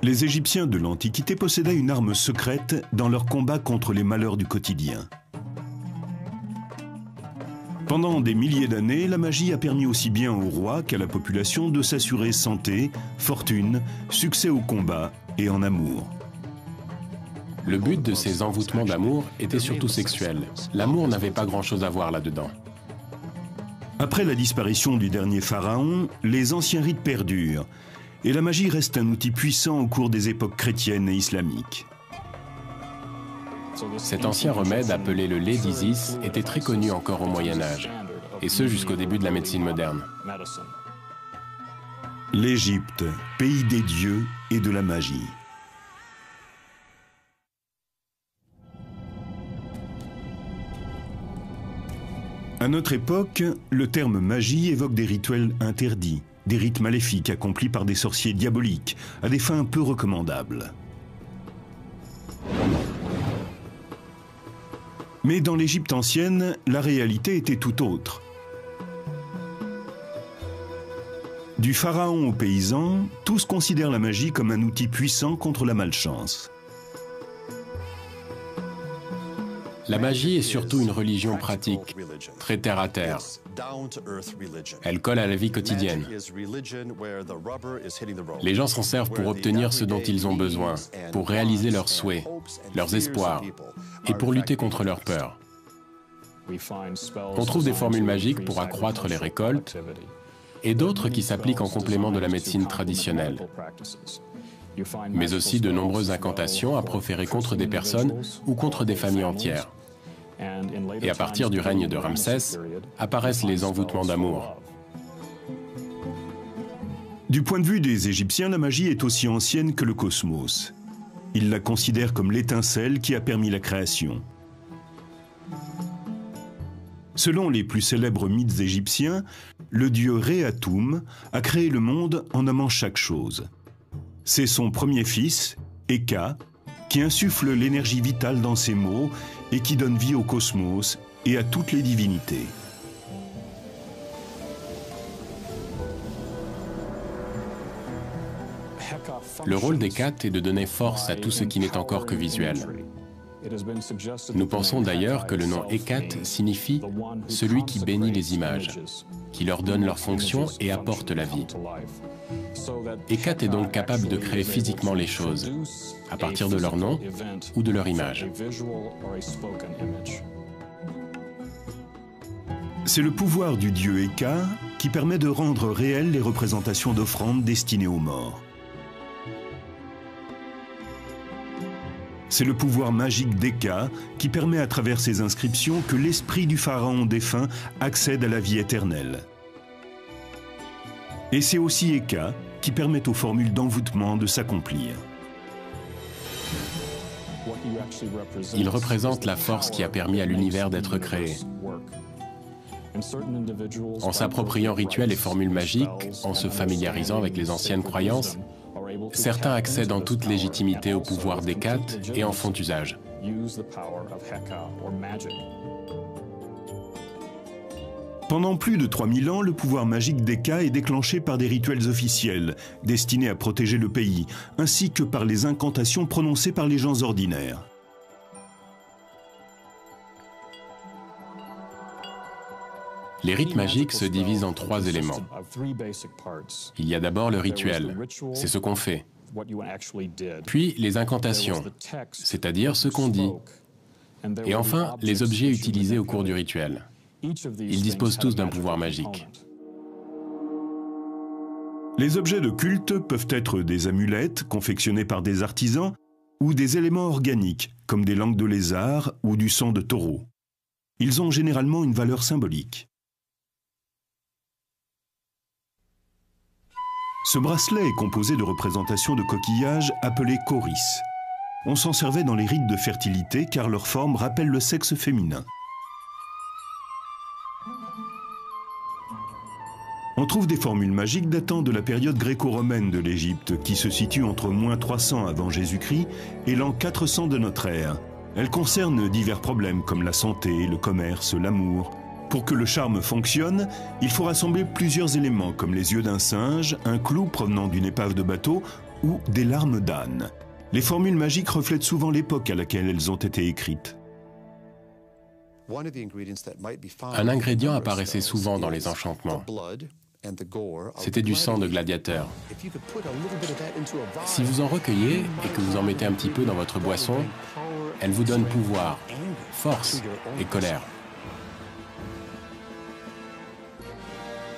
Les Égyptiens de l'Antiquité possédaient une arme secrète dans leur combat contre les malheurs du quotidien. Pendant des milliers d'années, la magie a permis aussi bien aux rois qu'à la population de s'assurer santé, fortune, succès au combat et en amour. Le but de ces envoûtements d'amour était surtout sexuel. L'amour n'avait pas grand-chose à voir là-dedans. Après la disparition du dernier pharaon, les anciens rites perdurent, et la magie reste un outil puissant au cours des époques chrétiennes et islamiques. Cet ancien remède appelé le lait d'Isis était très connu encore au Moyen-Âge, et ce jusqu'au début de la médecine moderne. L'Égypte, pays des dieux et de la magie. À notre époque, le terme magie évoque des rituels interdits, des rites maléfiques accomplis par des sorciers diaboliques, à des fins peu recommandables. Mais dans l'Égypte ancienne, la réalité était tout autre. Du pharaon aux paysans, tous considèrent la magie comme un outil puissant contre la malchance. La magie est surtout une religion pratique, très terre-à-terre. Elle colle à la vie quotidienne. Les gens s'en servent pour obtenir ce dont ils ont besoin, pour réaliser leurs souhaits, leurs espoirs, et pour lutter contre leurs peurs. On trouve des formules magiques pour accroître les récoltes, et d'autres qui s'appliquent en complément de la médecine traditionnelle. Mais aussi de nombreuses incantations à proférer contre des personnes ou contre des familles entières. Et à partir du règne de Ramsès, apparaissent les envoûtements d'amour. Du point de vue des Égyptiens, la magie est aussi ancienne que le cosmos. Ils la considèrent comme l'étincelle qui a permis la création. Selon les plus célèbres mythes égyptiens, le dieu Ré-Atoum a créé le monde en nommant chaque chose. C'est son premier fils, Eka, qui insuffle l'énergie vitale dans ses mots et qui donne vie au cosmos et à toutes les divinités. Le rôle d'Hécate est de donner force à tout ce qui n'est encore que visuel. Nous pensons d'ailleurs que le nom Hécate signifie « celui qui bénit les images », qui leur donne leur fonction et apporte la vie. Hécate est donc capable de créer physiquement les choses, à partir de leur nom ou de leur image. C'est le pouvoir du dieu Eka qui permet de rendre réelles les représentations d'offrandes destinées aux morts. C'est le pouvoir magique d'Eka qui permet à travers ces inscriptions que l'esprit du pharaon défunt accède à la vie éternelle. Et c'est aussi Eka qui permet aux formules d'envoûtement de s'accomplir. Il représente la force qui a permis à l'univers d'être créé. En s'appropriant rituels et formules magiques, en se familiarisant avec les anciennes croyances, certains accèdent en toute légitimité au pouvoir d'Hécate et en font usage. Pendant plus de 3000 ans, le pouvoir magique d'Eka est déclenché par des rituels officiels, destinés à protéger le pays, ainsi que par les incantations prononcées par les gens ordinaires. Les rites magiques se divisent en 3 éléments. Il y a d'abord le rituel, c'est ce qu'on fait. Puis les incantations, c'est-à-dire ce qu'on dit. Et enfin, les objets utilisés au cours du rituel. Ils disposent tous d'un pouvoir magique. Les objets de culte peuvent être des amulettes confectionnées par des artisans ou des éléments organiques, comme des langues de lézard ou du sang de taureau. Ils ont généralement une valeur symbolique. Ce bracelet est composé de représentations de coquillages appelés choris. On s'en servait dans les rites de fertilité car leur forme rappelle le sexe féminin. On trouve des formules magiques datant de la période gréco-romaine de l'Égypte, qui se situe entre -300 avant Jésus-Christ et l'an 400 de notre ère. Elles concernent divers problèmes comme la santé, le commerce, l'amour. Pour que le charme fonctionne, il faut rassembler plusieurs éléments comme les yeux d'un singe, un clou provenant d'une épave de bateau ou des larmes d'âne. Les formules magiques reflètent souvent l'époque à laquelle elles ont été écrites. Un ingrédient apparaissait souvent dans les enchantements. C'était du sang de gladiateur. Si vous en recueillez et que vous en mettez un petit peu dans votre boisson, elle vous donne pouvoir, force et colère.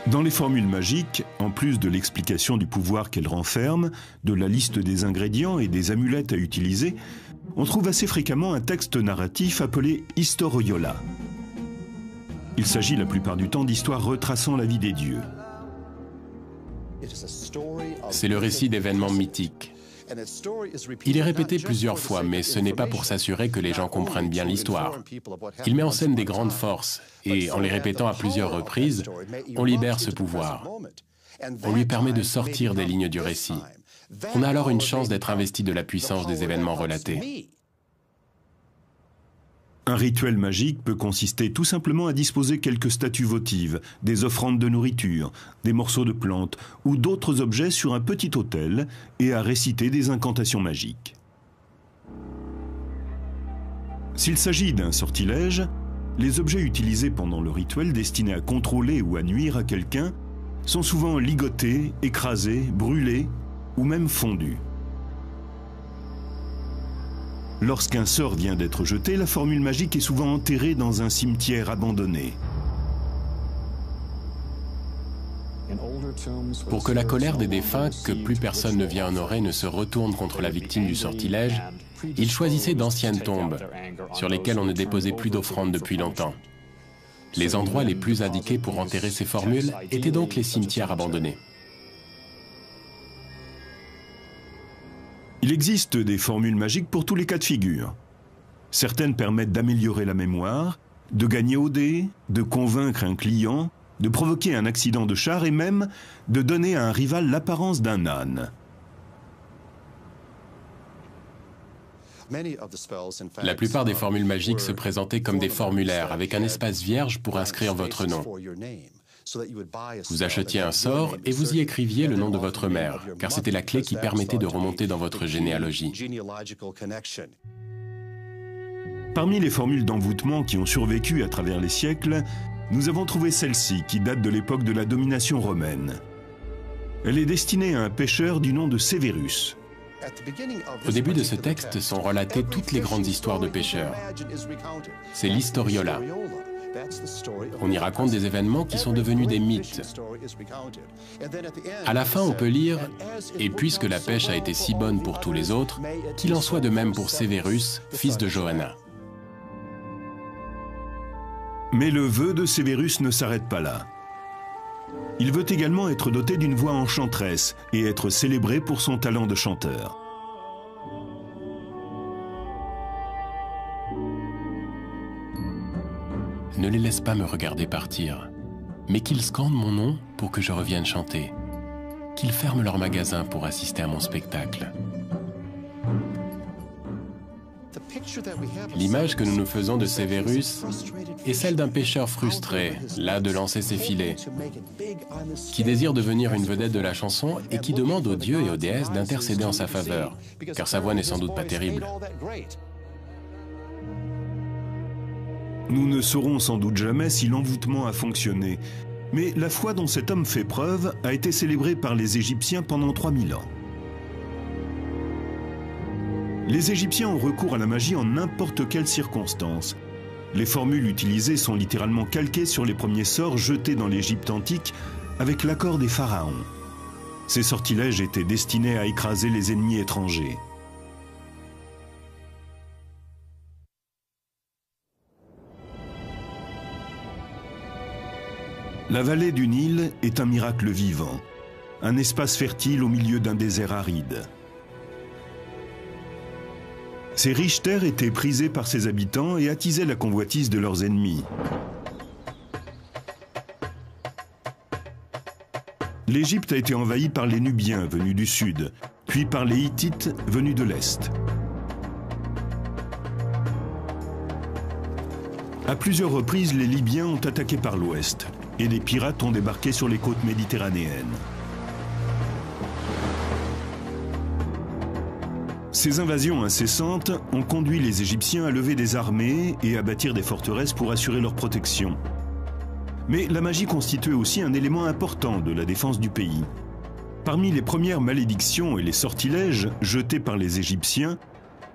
Dans les formules magiques, en plus de l'explication du pouvoir qu'elles renferment, de la liste des ingrédients et des amulettes à utiliser, on trouve assez fréquemment un texte narratif appelé Historiola. Il s'agit la plupart du temps d'histoires retraçant la vie des dieux. C'est le récit d'événements mythiques. Il est répété plusieurs fois, mais ce n'est pas pour s'assurer que les gens comprennent bien l'histoire. Il met en scène des grandes forces, et en les répétant à plusieurs reprises, on libère ce pouvoir. On lui permet de sortir des lignes du récit. On a alors une chance d'être investi de la puissance des événements relatés. Un rituel magique peut consister tout simplement à disposer quelques statues votives, des offrandes de nourriture, des morceaux de plantes ou d'autres objets sur un petit autel et à réciter des incantations magiques. S'il s'agit d'un sortilège, les objets utilisés pendant le rituel destinés à contrôler ou à nuire à quelqu'un sont souvent ligotés, écrasés, brûlés ou même fondus. Lorsqu'un sort vient d'être jeté, la formule magique est souvent enterrée dans un cimetière abandonné. Pour que la colère des défunts, que plus personne ne vient honorer, ne se retourne contre la victime du sortilège, ils choisissaient d'anciennes tombes, sur lesquelles on ne déposait plus d'offrandes depuis longtemps. Les endroits les plus indiqués pour enterrer ces formules étaient donc les cimetières abandonnés. Il existe des formules magiques pour tous les cas de figure. Certaines permettent d'améliorer la mémoire, de gagner au dé, de convaincre un client, de provoquer un accident de char et même de donner à un rival l'apparence d'un âne. La plupart des formules magiques se présentaient comme des formulaires avec un espace vierge pour inscrire votre nom. Vous achetiez un sort et vous y écriviez le nom de votre mère, car c'était la clé qui permettait de remonter dans votre généalogie. Parmi les formules d'envoûtement qui ont survécu à travers les siècles, nous avons trouvé celle-ci qui date de l'époque de la domination romaine. Elle est destinée à un pêcheur du nom de Sévérus. Au début de ce texte sont relatées toutes les grandes histoires de pêcheurs. C'est l'Historiola. On y raconte des événements qui sont devenus des mythes. À la fin, on peut lire « Et puisque la pêche a été si bonne pour tous les autres, qu'il en soit de même pour Sévérus, fils de Johanna. » Mais le vœu de Sévérus ne s'arrête pas là. Il veut également être doté d'une voix enchanteresse et être célébré pour son talent de chanteur. Ne les laisse pas me regarder partir, mais qu'ils scandent mon nom pour que je revienne chanter. Qu'ils ferment leur magasin pour assister à mon spectacle. L'image que nous nous faisons de Sévérus est celle d'un pêcheur frustré, las de lancer ses filets, qui désire devenir une vedette de la chanson et qui demande aux dieux et aux déesses d'intercéder en sa faveur, car sa voix n'est sans doute pas terrible. Nous ne saurons sans doute jamais si l'envoûtement a fonctionné, mais la foi dont cet homme fait preuve a été célébrée par les Égyptiens pendant 3000 ans. Les Égyptiens ont recours à la magie en n'importe quelle circonstance. Les formules utilisées sont littéralement calquées sur les premiers sorts jetés dans l'Égypte antique avec l'accord des pharaons. Ces sortilèges étaient destinés à écraser les ennemis étrangers. La vallée du Nil est un miracle vivant, un espace fertile au milieu d'un désert aride. Ces riches terres étaient prisées par ses habitants et attisaient la convoitise de leurs ennemis. L'Égypte a été envahie par les Nubiens venus du sud, puis par les Hittites venus de l'est. À plusieurs reprises, les Libyens ont attaqué par l'ouest et les pirates ont débarqué sur les côtes méditerranéennes. Ces invasions incessantes ont conduit les Égyptiens à lever des armées et à bâtir des forteresses pour assurer leur protection. Mais la magie constituait aussi un élément important de la défense du pays. Parmi les premières malédictions et les sortilèges jetés par les Égyptiens,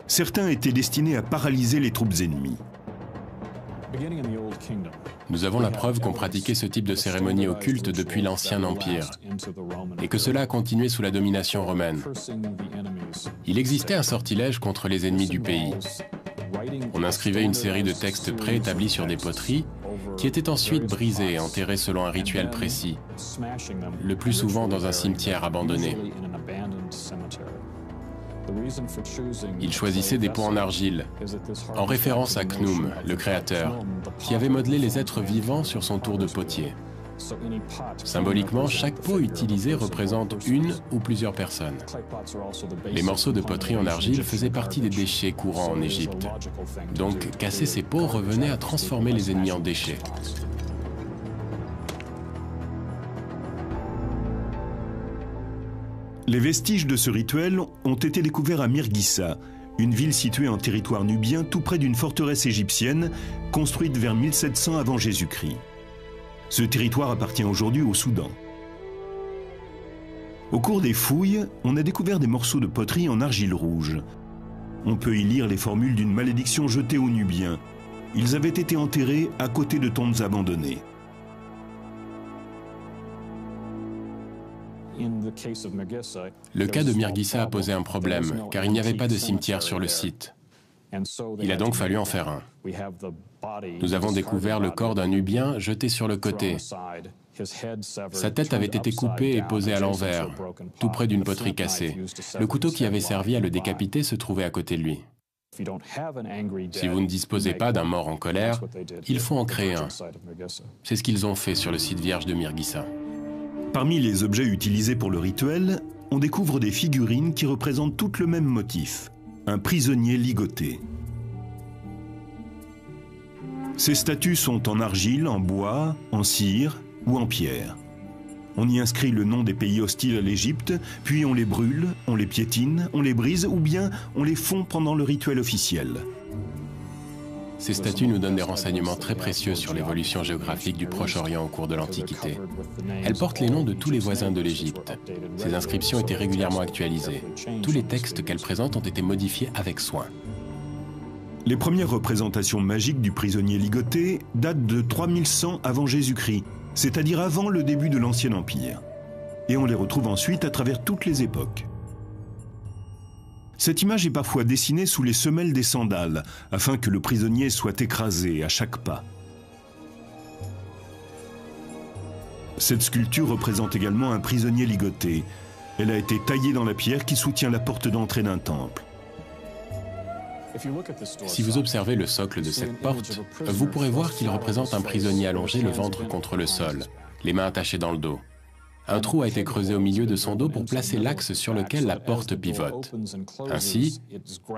certains étaient destinés à paralyser les troupes ennemies. Nous avons la preuve qu'on pratiquait ce type de cérémonie occulte depuis l'Ancien Empire et que cela a continué sous la domination romaine. Il existait un sortilège contre les ennemis du pays. On inscrivait une série de textes préétablis sur des poteries qui étaient ensuite brisés et enterrés selon un rituel précis, le plus souvent dans un cimetière abandonné. Il choisissait des pots en argile, en référence à Khnum, le créateur, qui avait modelé les êtres vivants sur son tour de potier. Symboliquement, chaque pot utilisé représente une ou plusieurs personnes. Les morceaux de poterie en argile faisaient partie des déchets courants en Égypte. Donc, casser ces pots revenait à transformer les ennemis en déchets. Les vestiges de ce rituel ont été découverts à Mirghissa, une ville située en territoire nubien tout près d'une forteresse égyptienne construite vers 1700 avant Jésus-Christ. Ce territoire appartient aujourd'hui au Soudan. Au cours des fouilles, on a découvert des morceaux de poterie en argile rouge. On peut y lire les formules d'une malédiction jetée aux Nubiens. Ils avaient été enterrés à côté de tombes abandonnées. Le cas de Mirghissa a posé un problème, car il n'y avait pas de cimetière sur le site. Il a donc fallu en faire un. Nous avons découvert le corps d'un Nubien jeté sur le côté. Sa tête avait été coupée et posée à l'envers, tout près d'une poterie cassée. Le couteau qui avait servi à le décapiter se trouvait à côté de lui. Si vous ne disposez pas d'un mort en colère, il faut en créer un. C'est ce qu'ils ont fait sur le site vierge de Mirghissa. Parmi les objets utilisés pour le rituel, on découvre des figurines qui représentent toutes le même motif, un prisonnier ligoté. Ces statues sont en argile, en bois, en cire ou en pierre. On y inscrit le nom des pays hostiles à l'Égypte, puis on les brûle, on les piétine, on les brise ou bien on les fond pendant le rituel officiel. Ces statues nous donnent des renseignements très précieux sur l'évolution géographique du Proche-Orient au cours de l'Antiquité. Elles portent les noms de tous les voisins de l'Égypte. Ces inscriptions étaient régulièrement actualisées. Tous les textes qu'elles présentent ont été modifiés avec soin. Les premières représentations magiques du prisonnier ligoté datent de 3100 avant Jésus-Christ, c'est-à-dire avant le début de l'Ancien Empire. Et on les retrouve ensuite à travers toutes les époques. Cette image est parfois dessinée sous les semelles des sandales, afin que le prisonnier soit écrasé à chaque pas. Cette sculpture représente également un prisonnier ligoté. Elle a été taillée dans la pierre qui soutient la porte d'entrée d'un temple. Si vous observez le socle de cette porte, vous pourrez voir qu'il représente un prisonnier allongé, le ventre contre le sol, les mains attachées dans le dos. Un trou a été creusé au milieu de son dos pour placer l'axe sur lequel la porte pivote. Ainsi,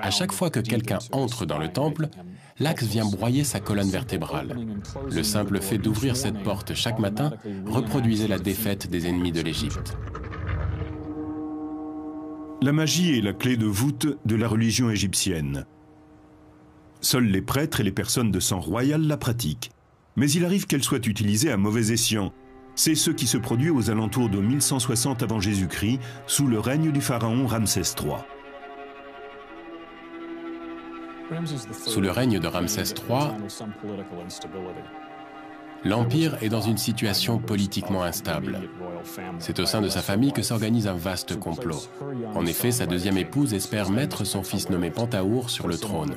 à chaque fois que quelqu'un entre dans le temple, l'axe vient broyer sa colonne vertébrale. Le simple fait d'ouvrir cette porte chaque matin reproduisait la défaite des ennemis de l'Égypte. La magie est la clé de voûte de la religion égyptienne. Seuls les prêtres et les personnes de sang royal la pratiquent. Mais il arrive qu'elle soit utilisée à mauvais escient. C'est ce qui se produit aux alentours de 1160 avant Jésus-Christ, sous le règne du pharaon Ramsès III. Sous le règne de Ramsès III, l'Empire est dans une situation politiquement instable. C'est au sein de sa famille que s'organise un vaste complot. En effet, sa deuxième épouse espère mettre son fils nommé Pentaour sur le trône.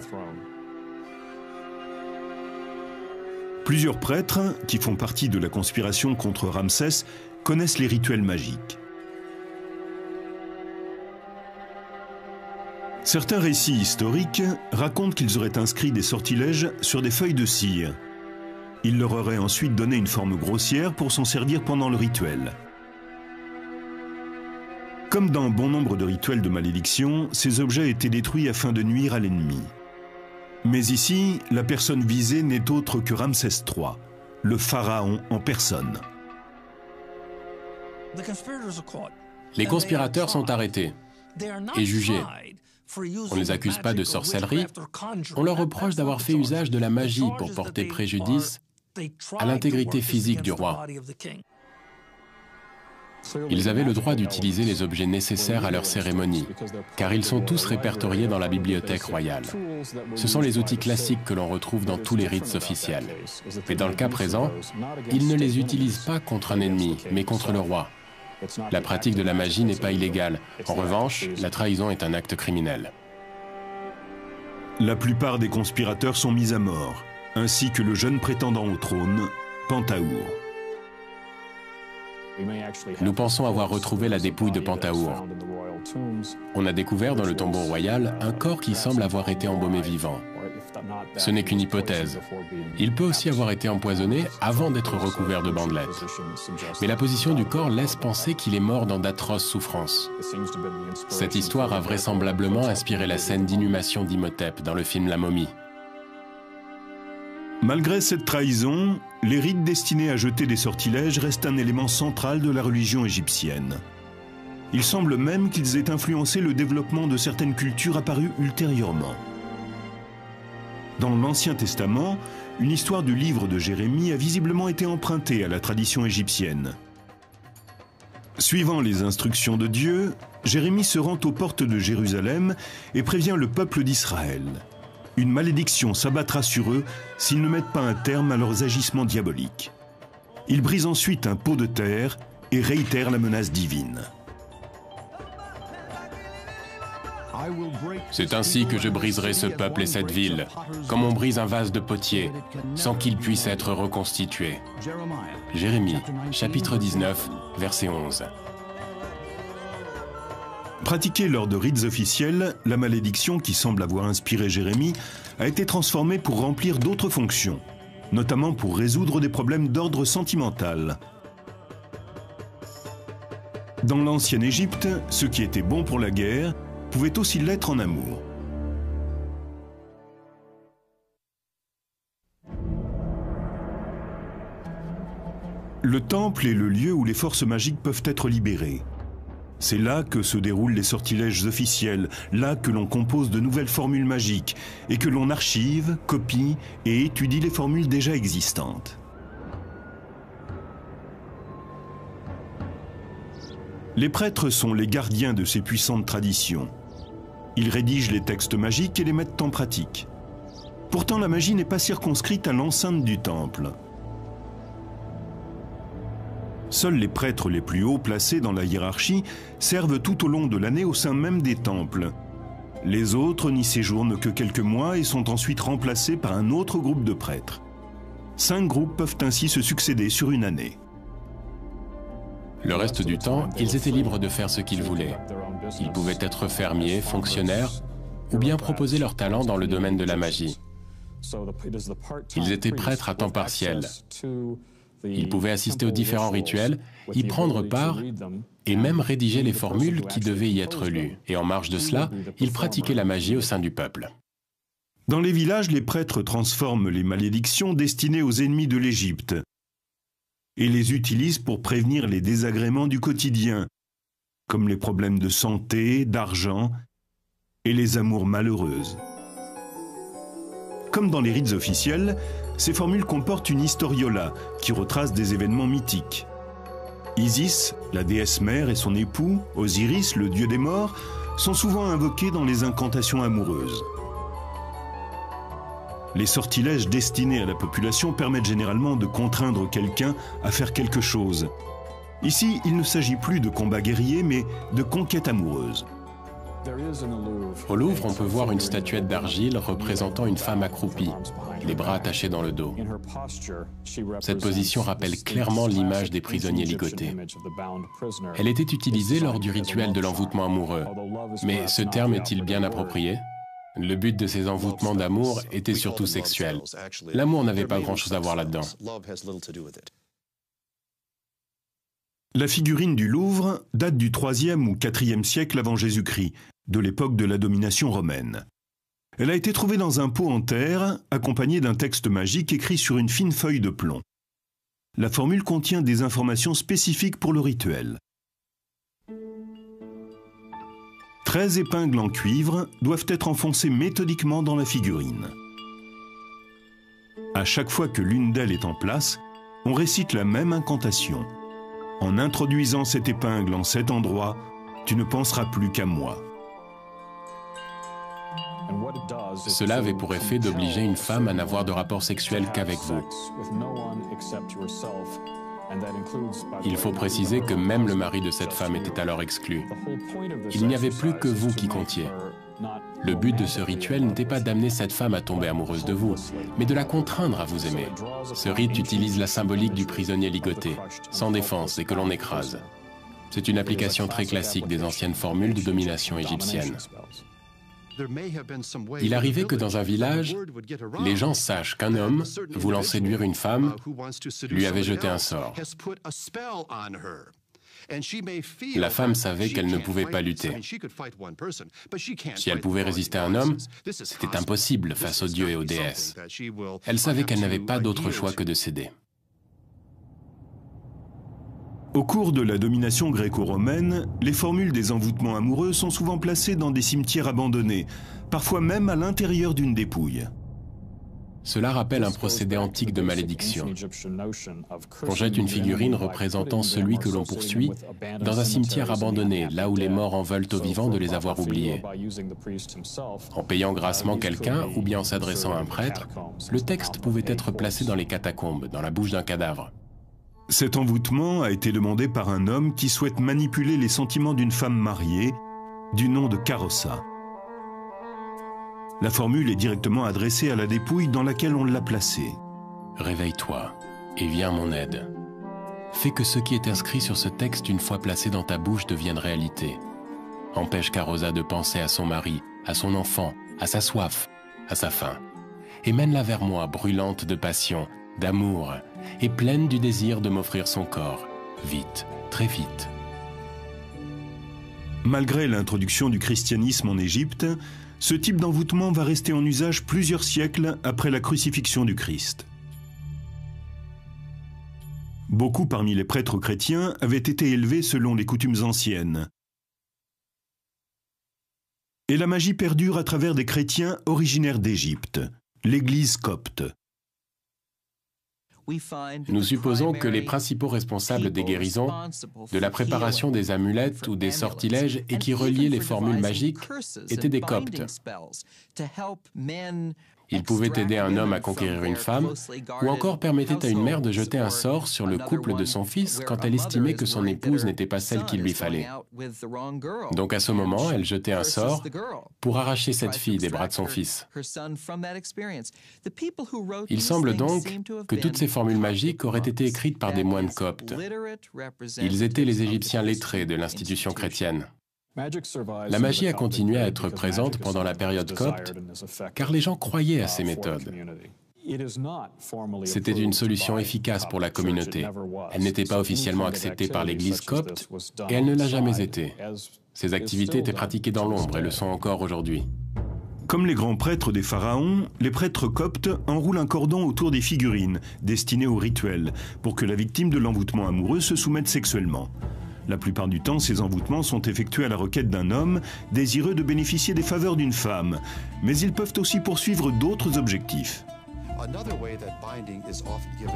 Plusieurs prêtres, qui font partie de la conspiration contre Ramsès, connaissent les rituels magiques. Certains récits historiques racontent qu'ils auraient inscrit des sortilèges sur des feuilles de cire. Ils leur auraient ensuite donné une forme grossière pour s'en servir pendant le rituel. Comme dans bon nombre de rituels de malédiction, ces objets étaient détruits afin de nuire à l'ennemi. Mais ici, la personne visée n'est autre que Ramsès III, le pharaon en personne. Les conspirateurs sont arrêtés et jugés. On ne les accuse pas de sorcellerie, on leur reproche d'avoir fait usage de la magie pour porter préjudice à l'intégrité physique du roi. Ils avaient le droit d'utiliser les objets nécessaires à leur cérémonie, car ils sont tous répertoriés dans la bibliothèque royale. Ce sont les outils classiques que l'on retrouve dans tous les rites officiels. Mais dans le cas présent, ils ne les utilisent pas contre un ennemi, mais contre le roi. La pratique de la magie n'est pas illégale. En revanche, la trahison est un acte criminel. La plupart des conspirateurs sont mis à mort, ainsi que le jeune prétendant au trône, Pentahour. Nous pensons avoir retrouvé la dépouille de Pentahour. On a découvert dans le tombeau royal un corps qui semble avoir été embaumé vivant. Ce n'est qu'une hypothèse. Il peut aussi avoir été empoisonné avant d'être recouvert de bandelettes. Mais la position du corps laisse penser qu'il est mort dans d'atroces souffrances. Cette histoire a vraisemblablement inspiré la scène d'inhumation d'Imhotep dans le film La Momie. Malgré cette trahison, les rites destinés à jeter des sortilèges restent un élément central de la religion égyptienne. Il semble même qu'ils aient influencé le développement de certaines cultures apparues ultérieurement. Dans l'Ancien Testament, une histoire du livre de Jérémie a visiblement été empruntée à la tradition égyptienne. Suivant les instructions de Dieu, Jérémie se rend aux portes de Jérusalem et prévient le peuple d'Israël. Une malédiction s'abattra sur eux s'ils ne mettent pas un terme à leurs agissements diaboliques. Il brise ensuite un pot de terre et réitère la menace divine. C'est ainsi que je briserai ce peuple et cette ville, comme on brise un vase de potier, sans qu'il puisse être reconstitué. Jérémie, chapitre 19, verset 11. Pratiquée lors de rites officiels, la malédiction qui semble avoir inspiré Jérémie a été transformée pour remplir d'autres fonctions, notamment pour résoudre des problèmes d'ordre sentimental. Dans l'ancienne Égypte, ce qui était bon pour la guerre pouvait aussi l'être en amour. Le temple est le lieu où les forces magiques peuvent être libérées. C'est là que se déroulent les sortilèges officiels, là que l'on compose de nouvelles formules magiques et que l'on archive, copie et étudie les formules déjà existantes. Les prêtres sont les gardiens de ces puissantes traditions. Ils rédigent les textes magiques et les mettent en pratique. Pourtant, la magie n'est pas circonscrite à l'enceinte du temple. Seuls les prêtres les plus hauts placés dans la hiérarchie servent tout au long de l'année au sein même des temples. Les autres n'y séjournent que quelques mois et sont ensuite remplacés par un autre groupe de prêtres. 5 groupes peuvent ainsi se succéder sur une année. Le reste du temps, ils étaient libres de faire ce qu'ils voulaient. Ils pouvaient être fermiers, fonctionnaires, ou bien proposer leur talent dans le domaine de la magie. Ils étaient prêtres à temps partiel. Ils pouvaient assister aux différents rituels, y prendre part et même rédiger les formules qui devaient y être lues. Et en marge de cela, ils pratiquaient la magie au sein du peuple. Dans les villages, les prêtres transforment les malédictions destinées aux ennemis de l'Égypte et les utilisent pour prévenir les désagréments du quotidien, comme les problèmes de santé, d'argent et les amours malheureuses. Comme dans les rites officiels, ces formules comportent une historiola qui retrace des événements mythiques. Isis, la déesse mère, et son époux, Osiris, le dieu des morts, sont souvent invoqués dans les incantations amoureuses. Les sortilèges destinés à la population permettent généralement de contraindre quelqu'un à faire quelque chose. Ici, il ne s'agit plus de combat guerrier, mais de conquête amoureuse. Au Louvre, on peut voir une statuette d'argile représentant une femme accroupie, les bras attachés dans le dos. Cette position rappelle clairement l'image des prisonniers ligotés. Elle était utilisée lors du rituel de l'envoûtement amoureux. Mais ce terme est-il bien approprié ? Le but de ces envoûtements d'amour était surtout sexuel. L'amour n'avait pas grand-chose à voir là-dedans. La figurine du Louvre date du IIIe ou IVe siècle avant Jésus-Christ, de l'époque de la domination romaine. Elle a été trouvée dans un pot en terre, accompagnée d'un texte magique écrit sur une fine feuille de plomb. La formule contient des informations spécifiques pour le rituel. 13 épingles en cuivre doivent être enfoncées méthodiquement dans la figurine. À chaque fois que l'une d'elles est en place, on récite la même incantation. En introduisant cette épingle en cet endroit, tu ne penseras plus qu'à moi. Cela avait pour effet d'obliger une femme à n'avoir de rapport sexuel qu'avec vous. Il faut préciser que même le mari de cette femme était alors exclu. Il n'y avait plus que vous qui comptiez. Le but de ce rituel n'était pas d'amener cette femme à tomber amoureuse de vous, mais de la contraindre à vous aimer. Ce rite utilise la symbolique du prisonnier ligoté, sans défense et que l'on écrase. C'est une application très classique des anciennes formules de domination égyptienne. Il arrivait que dans un village, les gens sachent qu'un homme, voulant séduire une femme, lui avait jeté un sort. La femme savait qu'elle ne pouvait pas lutter. Si elle pouvait résister à un homme, c'était impossible face aux dieux et aux déesses. Elle savait qu'elle n'avait pas d'autre choix que de céder. Au cours de la domination gréco-romaine, les formules des envoûtements amoureux sont souvent placées dans des cimetières abandonnés, parfois même à l'intérieur d'une dépouille. Cela rappelle un procédé antique de malédiction. On jette une figurine représentant celui que l'on poursuit dans un cimetière abandonné, là où les morts en veulent aux vivants de les avoir oubliés. En payant grassement quelqu'un ou bien en s'adressant à un prêtre, le texte pouvait être placé dans les catacombes, dans la bouche d'un cadavre. Cet envoûtement a été demandé par un homme qui souhaite manipuler les sentiments d'une femme mariée, du nom de Carossa. La formule est directement adressée à la dépouille dans laquelle on l'a placée. Réveille-toi et viens à mon aide. Fais que ce qui est inscrit sur ce texte une fois placé dans ta bouche devienne réalité. Empêche Carossa de penser à son mari, à son enfant, à sa soif, à sa faim. Et mène-la vers moi, brûlante de passion, d'amour, et pleine du désir de m'offrir son corps. Vite, très vite. Malgré l'introduction du christianisme en Égypte, ce type d'envoûtement va rester en usage plusieurs siècles après la crucifixion du Christ. Beaucoup parmi les prêtres chrétiens avaient été élevés selon les coutumes anciennes. Et la magie perdure à travers des chrétiens originaires d'Égypte, l'Église copte. Nous supposons que les principaux responsables des guérisons, de la préparation des amulettes ou des sortilèges et qui reliaient les formules magiques étaient des coptes. Ils pouvaient aider un homme à conquérir une femme ou encore permettaient à une mère de jeter un sort sur le couple de son fils quand elle estimait que son épouse n'était pas celle qu'il lui fallait. Donc à ce moment, elle jetait un sort pour arracher cette fille des bras de son fils. Il semble donc que toutes ces formules magiques auraient été écrites par des moines coptes. Ils étaient les Égyptiens lettrés de l'institution chrétienne. La magie a continué à être présente pendant la période copte, car les gens croyaient à ces méthodes. C'était une solution efficace pour la communauté. Elle n'était pas officiellement acceptée par l'Église copte, et elle ne l'a jamais été. Ces activités étaient pratiquées dans l'ombre et le sont encore aujourd'hui. Comme les grands prêtres des pharaons, les prêtres coptes enroulent un cordon autour des figurines, destinées au rituel, pour que la victime de l'envoûtement amoureux se soumette sexuellement. La plupart du temps, ces envoûtements sont effectués à la requête d'un homme désireux de bénéficier des faveurs d'une femme, mais ils peuvent aussi poursuivre d'autres objectifs.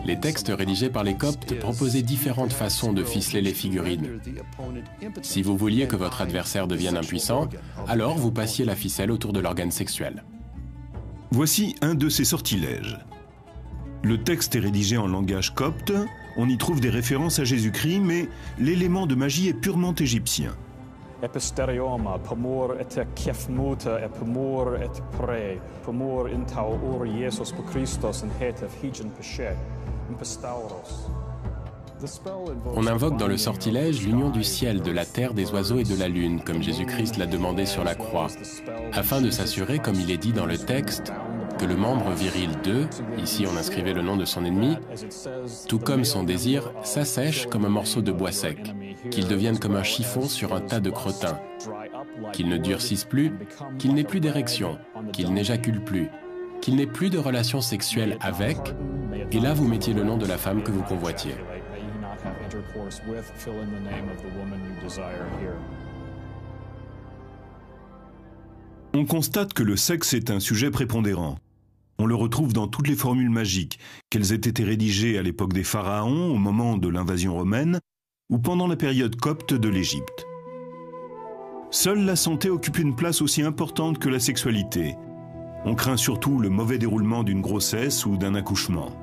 Les textes rédigés par les coptes proposaient différentes façons de ficeler les figurines. Si vous vouliez que votre adversaire devienne impuissant, alors vous passiez la ficelle autour de l'organe sexuel. Voici un de ces sortilèges. Le texte est rédigé en langage copte, on y trouve des références à Jésus-Christ, mais l'élément de magie est purement égyptien. On invoque dans le sortilège l'union du ciel, de la terre, des oiseaux et de la lune, comme Jésus-Christ l'a demandé sur la croix, afin de s'assurer, comme il est dit dans le texte, que le membre viril d'eux, ici on inscrivait le nom de son ennemi, tout comme son désir, s'assèche comme un morceau de bois sec, qu'il devienne comme un chiffon sur un tas de crottins, qu'il ne durcisse plus, qu'il n'ait plus d'érection, qu'il n'éjacule plus, qu'il n'ait plus de relations sexuelles avec, et là vous mettiez le nom de la femme que vous convoitiez. On constate que le sexe est un sujet prépondérant. On le retrouve dans toutes les formules magiques, qu'elles aient été rédigées à l'époque des pharaons, au moment de l'invasion romaine, ou pendant la période copte de l'Égypte. Seule la santé occupe une place aussi importante que la sexualité. On craint surtout le mauvais déroulement d'une grossesse ou d'un accouchement.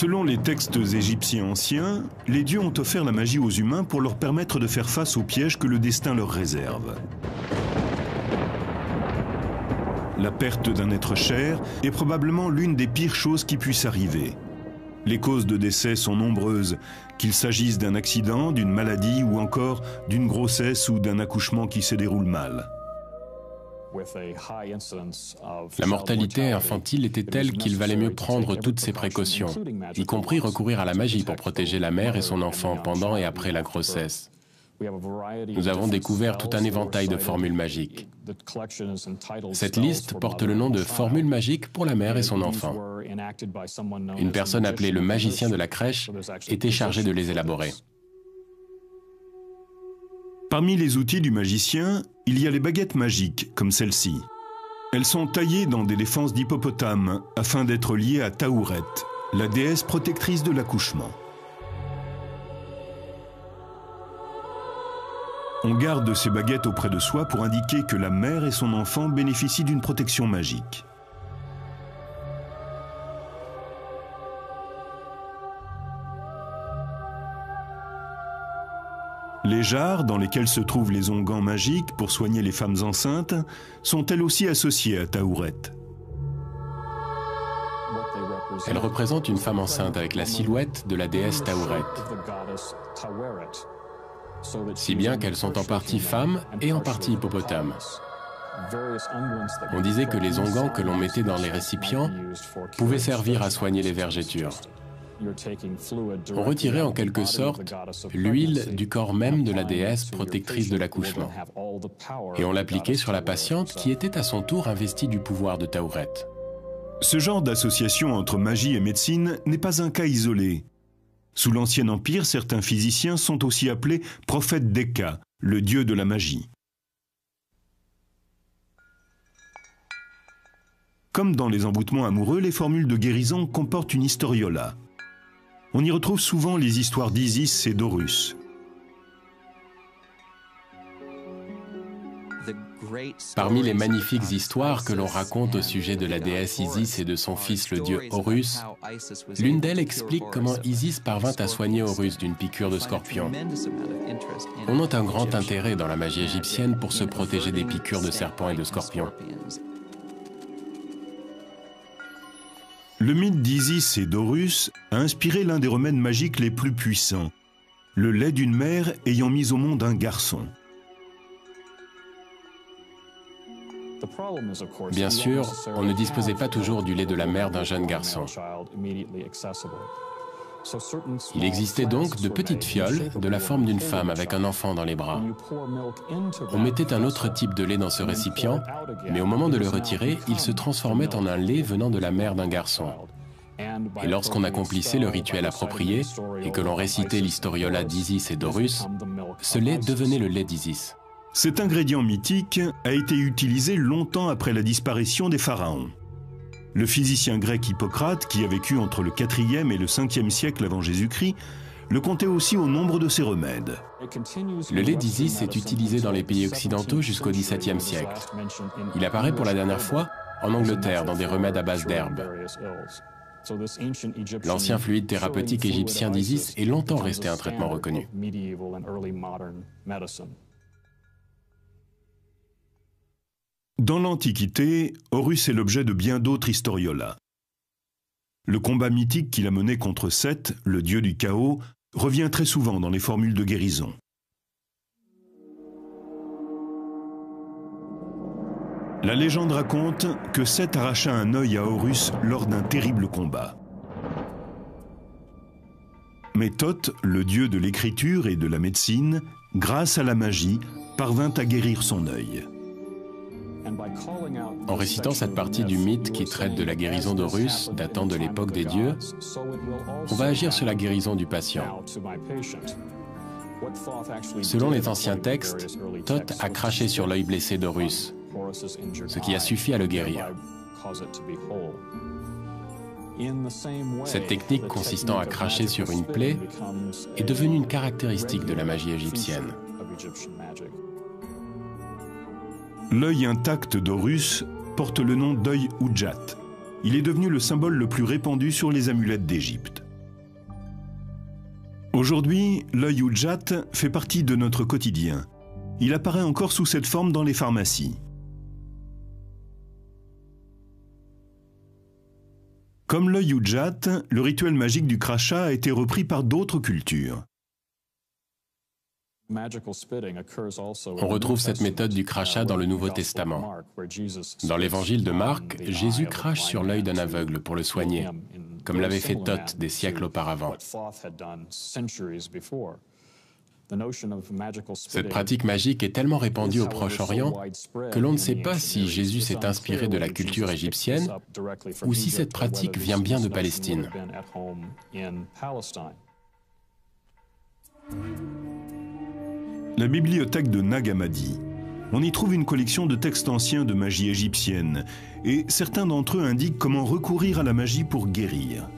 Selon les textes égyptiens anciens, les dieux ont offert la magie aux humains pour leur permettre de faire face aux pièges que le destin leur réserve. La perte d'un être cher est probablement l'une des pires choses qui puissent arriver. Les causes de décès sont nombreuses, qu'il s'agisse d'un accident, d'une maladie ou encore d'une grossesse ou d'un accouchement qui se déroule mal. La mortalité infantile était telle qu'il valait mieux prendre toutes ces précautions, y compris recourir à la magie pour protéger la mère et son enfant pendant et après la grossesse. Nous avons découvert tout un éventail de formules magiques. Cette liste porte le nom de formules magiques pour la mère et son enfant. Une personne appelée le magicien de la crèche était chargée de les élaborer. Parmi les outils du magicien, il y a les baguettes magiques, comme celle-ci. Elles sont taillées dans des défenses d'hippopotame afin d'être liées à Taouret, la déesse protectrice de l'accouchement. On garde ces baguettes auprès de soi pour indiquer que la mère et son enfant bénéficient d'une protection magique. Les jarres, dans lesquelles se trouvent les onguents magiques pour soigner les femmes enceintes, sont elles aussi associées à Taouret. Elle représente une femme enceinte avec la silhouette de la déesse Taouret. Si bien qu'elles sont en partie femmes et en partie hippopotames. On disait que les onguents que l'on mettait dans les récipients pouvaient servir à soigner les vergetures. On retirait en quelque sorte l'huile du corps même de la déesse protectrice de l'accouchement. Et on l'appliquait sur la patiente qui était à son tour investie du pouvoir de Taouret. Ce genre d'association entre magie et médecine n'est pas un cas isolé. Sous l'Ancien Empire, certains physiciens sont aussi appelés prophètes d'Eka, le dieu de la magie. Comme dans les envoûtements amoureux, les formules de guérison comportent une historiola. On y retrouve souvent les histoires d'Isis et d'Horus. Parmi les magnifiques histoires que l'on raconte au sujet de la déesse Isis et de son fils le dieu Horus, l'une d'elles explique comment Isis parvint à soigner Horus d'une piqûre de scorpion. On note un grand intérêt dans la magie égyptienne pour se protéger des piqûres de serpents et de scorpions. Le mythe d'Isis et d'Horus a inspiré l'un des remèdes magiques les plus puissants, le lait d'une mère ayant mis au monde un garçon. Bien sûr, on ne disposait pas toujours du lait de la mère d'un jeune garçon. Il existait donc de petites fioles de la forme d'une femme avec un enfant dans les bras. On mettait un autre type de lait dans ce récipient, mais au moment de le retirer, il se transformait en un lait venant de la mère d'un garçon. Et lorsqu'on accomplissait le rituel approprié et que l'on récitait l'historiola d'Isis et d'Horus, ce lait devenait le lait d'Isis. Cet ingrédient mythique a été utilisé longtemps après la disparition des pharaons. Le physicien grec Hippocrate, qui a vécu entre le 4e et le 5e siècle avant Jésus-Christ, le comptait aussi au nombre de ses remèdes. Le lait d'Isis est utilisé dans les pays occidentaux jusqu'au XVIIe siècle. Il apparaît pour la dernière fois en Angleterre dans des remèdes à base d'herbes. L'ancien fluide thérapeutique égyptien d'Isis est longtemps resté un traitement reconnu. Dans l'Antiquité, Horus est l'objet de bien d'autres historiolas. Le combat mythique qu'il a mené contre Seth, le dieu du chaos, revient très souvent dans les formules de guérison. La légende raconte que Seth arracha un œil à Horus lors d'un terrible combat. Mais Thoth, le dieu de l'écriture et de la médecine, grâce à la magie, parvint à guérir son œil. En récitant cette partie du mythe qui traite de la guérison d'Horus datant de l'époque des dieux, on va agir sur la guérison du patient. Selon les anciens textes, Thoth a craché sur l'œil blessé d'Horus, ce qui a suffi à le guérir. Cette technique consistant à cracher sur une plaie est devenue une caractéristique de la magie égyptienne. L'œil intact d'Horus porte le nom d'œil Udjat. Il est devenu le symbole le plus répandu sur les amulettes d'Égypte. Aujourd'hui, l'œil Udjat fait partie de notre quotidien. Il apparaît encore sous cette forme dans les pharmacies. Comme l'œil Udjat, le rituel magique du crachat a été repris par d'autres cultures. On retrouve cette méthode du crachat dans le Nouveau Testament. Dans l'évangile de Marc, Jésus crache sur l'œil d'un aveugle pour le soigner, comme l'avait fait Thoth des siècles auparavant. Cette pratique magique est tellement répandue au Proche-Orient que l'on ne sait pas si Jésus s'est inspiré de la culture égyptienne ou si cette pratique vient bien de Palestine. La bibliothèque de Nag Hammadi. On y trouve une collection de textes anciens de magie égyptienne, et certains d'entre eux indiquent comment recourir à la magie pour guérir.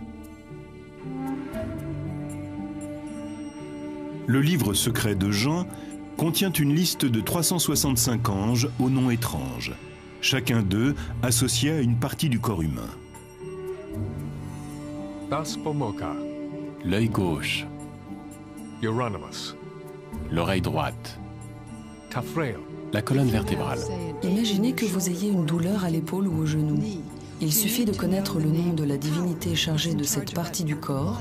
Le livre secret de Jean contient une liste de 365 anges aux noms étranges, chacun d'eux associé à une partie du corps humain. L'œil gauche, Euronymous, l'oreille droite, la colonne vertébrale. Imaginez que vous ayez une douleur à l'épaule ou au genou. Il suffit de connaître le nom de la divinité chargée de cette partie du corps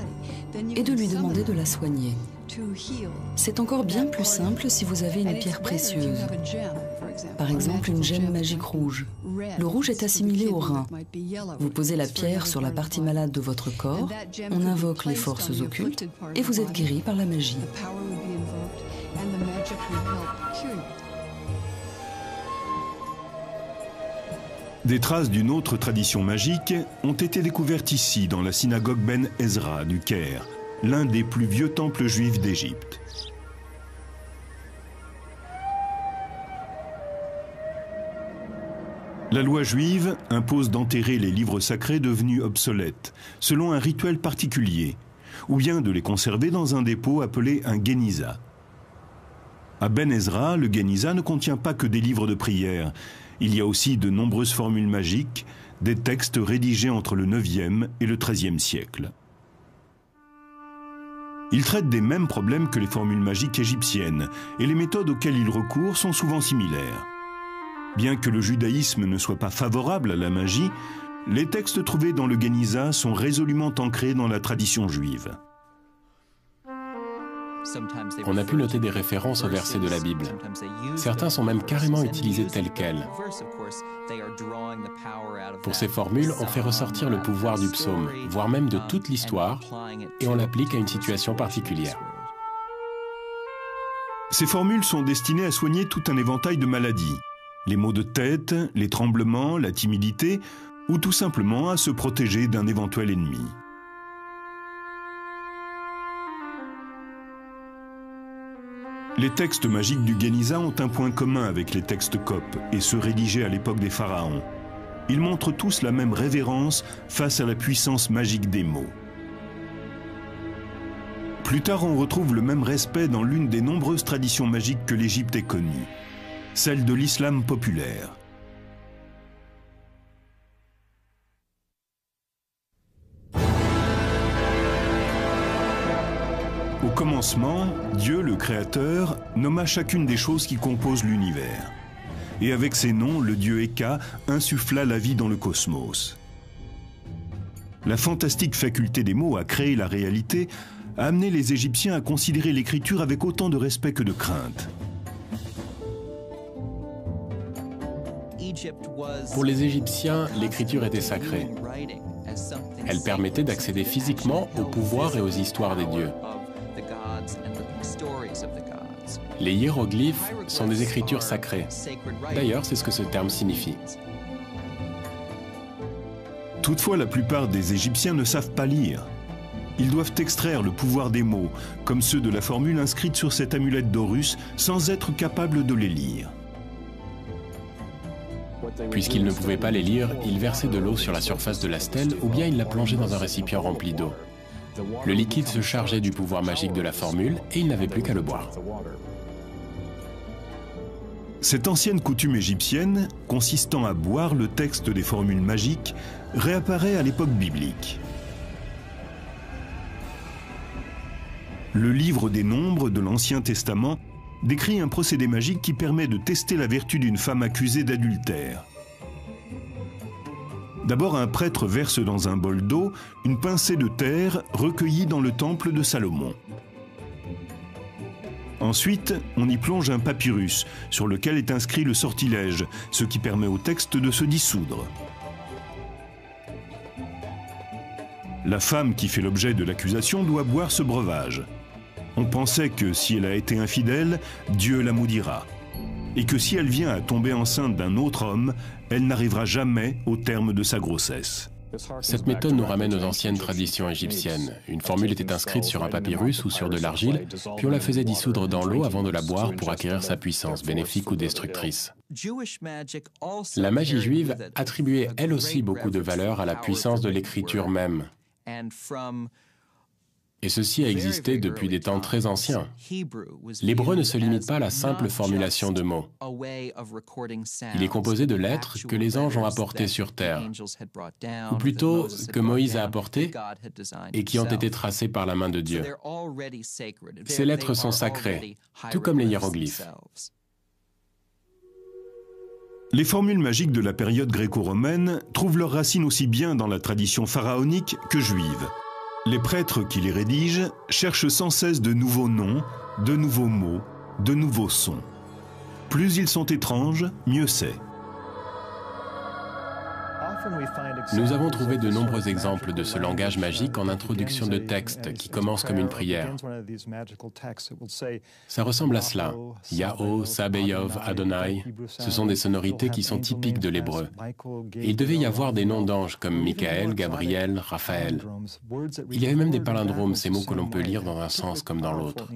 et de lui demander de la soigner. C'est encore bien plus simple si vous avez une pierre précieuse. Par exemple, une gemme magique rouge. Le rouge est assimilé au rein. Vous posez la pierre sur la partie malade de votre corps, on invoque les forces occultes et vous êtes guéri par la magie. Des traces d'une autre tradition magique ont été découvertes ici, dans la synagogue Ben Ezra du Caire, l'un des plus vieux temples juifs d'Égypte. La loi juive impose d'enterrer les livres sacrés devenus obsolètes, selon un rituel particulier, ou bien de les conserver dans un dépôt appelé un Geniza. À Ben Ezra, le Geniza ne contient pas que des livres de prière. Il y a aussi de nombreuses formules magiques, des textes rédigés entre le 9e et le 13e siècle. Ils traitent des mêmes problèmes que les formules magiques égyptiennes, et les méthodes auxquelles ils recourent sont souvent similaires. Bien que le judaïsme ne soit pas favorable à la magie, les textes trouvés dans le Geniza sont résolument ancrés dans la tradition juive. On a pu noter des références aux versets de la Bible. Certains sont même carrément utilisés tels quels. Pour ces formules, on fait ressortir le pouvoir du psaume, voire même de toute l'histoire, et on l'applique à une situation particulière. Ces formules sont destinées à soigner tout un éventail de maladies. Les maux de tête, les tremblements, la timidité, ou tout simplement à se protéger d'un éventuel ennemi. Les textes magiques du Geniza ont un point commun avec les textes coptes et ceux rédigés à l'époque des pharaons. Ils montrent tous la même révérence face à la puissance magique des mots. Plus tard, on retrouve le même respect dans l'une des nombreuses traditions magiques que l'Égypte ait connues, celle de l'islam populaire. Au commencement, Dieu, le Créateur, nomma chacune des choses qui composent l'univers. Et avec ces noms, le dieu Eka insuffla la vie dans le cosmos. La fantastique faculté des mots à créer la réalité a amené les Égyptiens à considérer l'écriture avec autant de respect que de crainte. Pour les Égyptiens, l'écriture était sacrée. Elle permettait d'accéder physiquement au pouvoir et aux histoires des dieux. Les hiéroglyphes sont des écritures sacrées. D'ailleurs, c'est ce que ce terme signifie. Toutefois, la plupart des Égyptiens ne savent pas lire. Ils doivent extraire le pouvoir des mots, comme ceux de la formule inscrite sur cette amulette d'Horus, sans être capables de les lire. Puisqu'ils ne pouvaient pas les lire, ils versaient de l'eau sur la surface de la stèle ou bien ils la plongeaient dans un récipient rempli d'eau. Le liquide se chargeait du pouvoir magique de la formule et ils n'avaient plus qu'à le boire. Cette ancienne coutume égyptienne, consistant à boire le texte des formules magiques, réapparaît à l'époque biblique. Le livre des Nombres de l'Ancien Testament décrit un procédé magique qui permet de tester la vertu d'une femme accusée d'adultère. D'abord, un prêtre verse dans un bol d'eau une pincée de terre recueillie dans le temple de Salomon. Ensuite, on y plonge un papyrus sur lequel est inscrit le sortilège, ce qui permet au texte de se dissoudre. La femme qui fait l'objet de l'accusation doit boire ce breuvage. On pensait que si elle a été infidèle, Dieu la maudira. Et que si elle vient à tomber enceinte d'un autre homme, elle n'arrivera jamais au terme de sa grossesse. Cette méthode nous ramène aux anciennes traditions égyptiennes. Une formule était inscrite sur un papyrus ou sur de l'argile, puis on la faisait dissoudre dans l'eau avant de la boire pour acquérir sa puissance, bénéfique ou destructrice. La magie juive attribuait elle aussi beaucoup de valeur à la puissance de l'écriture même. Et ceci a existé depuis des temps très anciens. L'hébreu ne se limite pas à la simple formulation de mots. Il est composé de lettres que les anges ont apportées sur terre, ou plutôt que Moïse a apportées et qui ont été tracées par la main de Dieu. Ces lettres sont sacrées, tout comme les hiéroglyphes. Les formules magiques de la période gréco-romaine trouvent leurs racines aussi bien dans la tradition pharaonique que juive. Les prêtres qui les rédigent cherchent sans cesse de nouveaux noms, de nouveaux mots, de nouveaux sons. Plus ils sont étranges, mieux c'est. Nous avons trouvé de nombreux exemples de ce langage magique en introduction de textes qui commencent comme une prière. Ça ressemble à cela. Yahoo, Sabaoth, Adonai, ce sont des sonorités qui sont typiques de l'hébreu. Et il devait y avoir des noms d'anges comme Michael, Gabriel, Raphaël. Il y avait même des palindromes, ces mots que l'on peut lire dans un sens comme dans l'autre.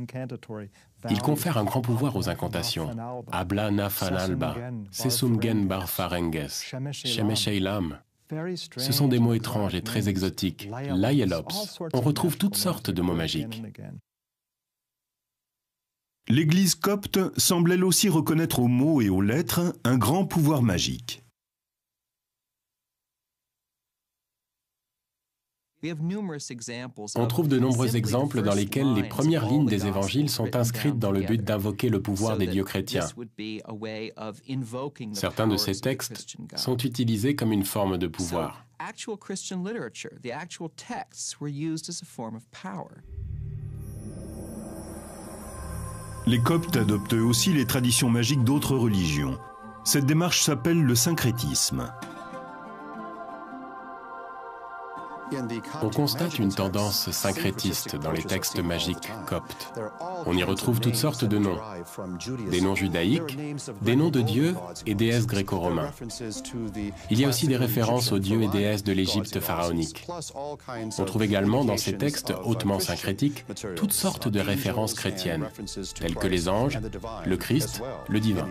Il confère un grand pouvoir aux incantations. Abla Nafan Alba, Sesumgen Bar Farenges, Shemesheilam. Ce sont des mots étranges et très exotiques. Laielops. On retrouve toutes sortes de mots magiques. L'Église copte semble elle aussi reconnaître aux mots et aux lettres un grand pouvoir magique. On trouve de nombreux exemples dans lesquels les premières lignes des évangiles sont inscrites dans le but d'invoquer le pouvoir des dieux chrétiens. Certains de ces textes sont utilisés comme une forme de pouvoir. Les Coptes adoptent aussi les traditions magiques d'autres religions. Cette démarche s'appelle le syncrétisme. On constate une tendance syncrétiste dans les textes magiques coptes. On y retrouve toutes sortes de noms. Des noms judaïques, des noms de dieux et déesses gréco-romains. Il y a aussi des références aux dieux et déesses de l'Égypte pharaonique. On trouve également dans ces textes hautement syncrétiques toutes sortes de références chrétiennes, telles que les anges, le Christ, le divin.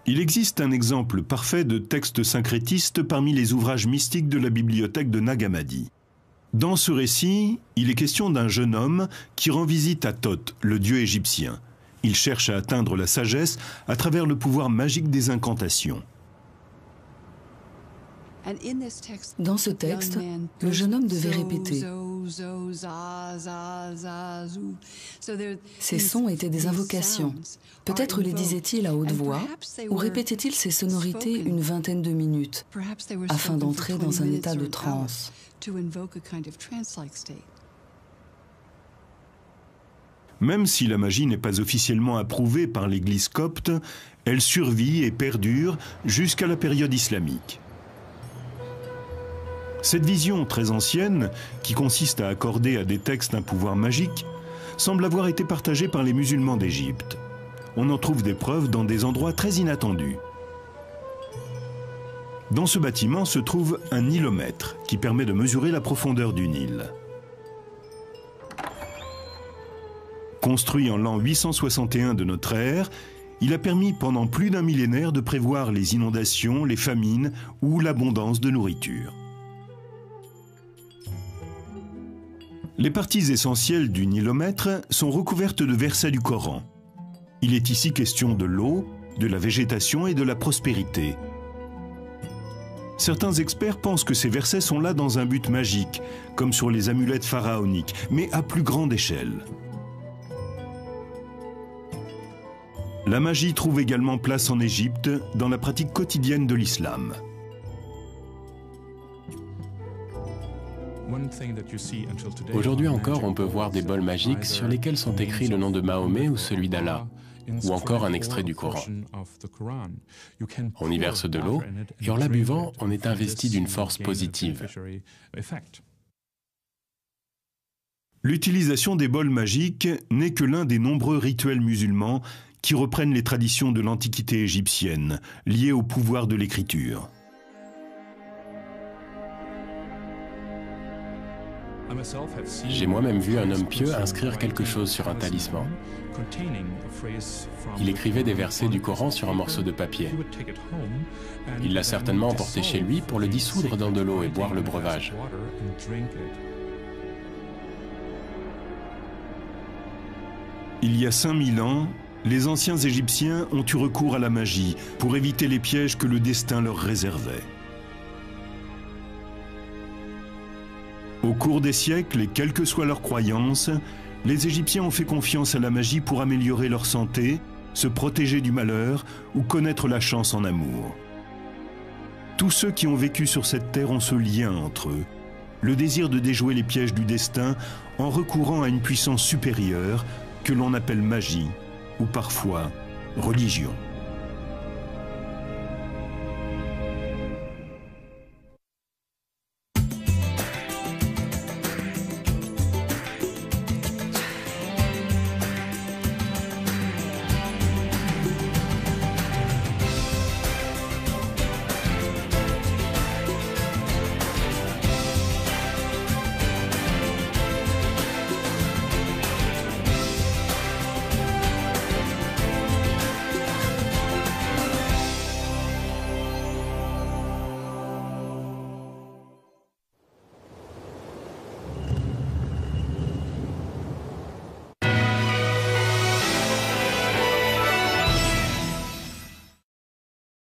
Il existe un exemple parfait de texte syncrétiste parmi les ouvrages mystiques de la bibliothèque de Nag Hammadi. Dans ce récit, il est question d'un jeune homme qui rend visite à Thoth, le dieu égyptien. Il cherche à atteindre la sagesse à travers le pouvoir magique des incantations. Dans ce texte, le jeune homme devait répéter. Ces sons étaient des invocations. Peut-être les disait-il à haute voix, ou répétait-il ces sonorités une vingtaine de minutes, afin d'entrer dans un état de transe. Même si la magie n'est pas officiellement approuvée par l'Église copte, elle survit et perdure jusqu'à la période islamique. Cette vision très ancienne, qui consiste à accorder à des textes un pouvoir magique, semble avoir été partagée par les musulmans d'Égypte. On en trouve des preuves dans des endroits très inattendus. Dans ce bâtiment se trouve un nilomètre qui permet de mesurer la profondeur du Nil. Construit en l'an 861 de notre ère, il a permis pendant plus d'un millénaire de prévoir les inondations, les famines ou l'abondance de nourriture. Les parties essentielles du nilomètre sont recouvertes de versets du Coran. Il est ici question de l'eau, de la végétation et de la prospérité. Certains experts pensent que ces versets sont là dans un but magique, comme sur les amulettes pharaoniques, mais à plus grande échelle. La magie trouve également place en Égypte dans la pratique quotidienne de l'islam. Aujourd'hui encore, on peut voir des bols magiques sur lesquels sont écrits le nom de Mahomet ou celui d'Allah, ou encore un extrait du Coran. On y verse de l'eau, et en la buvant, on est investi d'une force positive. L'utilisation des bols magiques n'est que l'un des nombreux rituels musulmans qui reprennent les traditions de l'Antiquité égyptienne, liées au pouvoir de l'écriture. J'ai moi-même vu un homme pieux inscrire quelque chose sur un talisman. Il écrivait des versets du Coran sur un morceau de papier. Il l'a certainement emporté chez lui pour le dissoudre dans de l'eau et boire le breuvage. Il y a 5000 ans, les anciens Égyptiens ont eu recours à la magie pour éviter les pièges que le destin leur réservait. Au cours des siècles, et quelles que soient leurs croyances, les Égyptiens ont fait confiance à la magie pour améliorer leur santé, se protéger du malheur ou connaître la chance en amour. Tous ceux qui ont vécu sur cette terre ont ce lien entre eux, le désir de déjouer les pièges du destin en recourant à une puissance supérieure que l'on appelle magie ou parfois religion.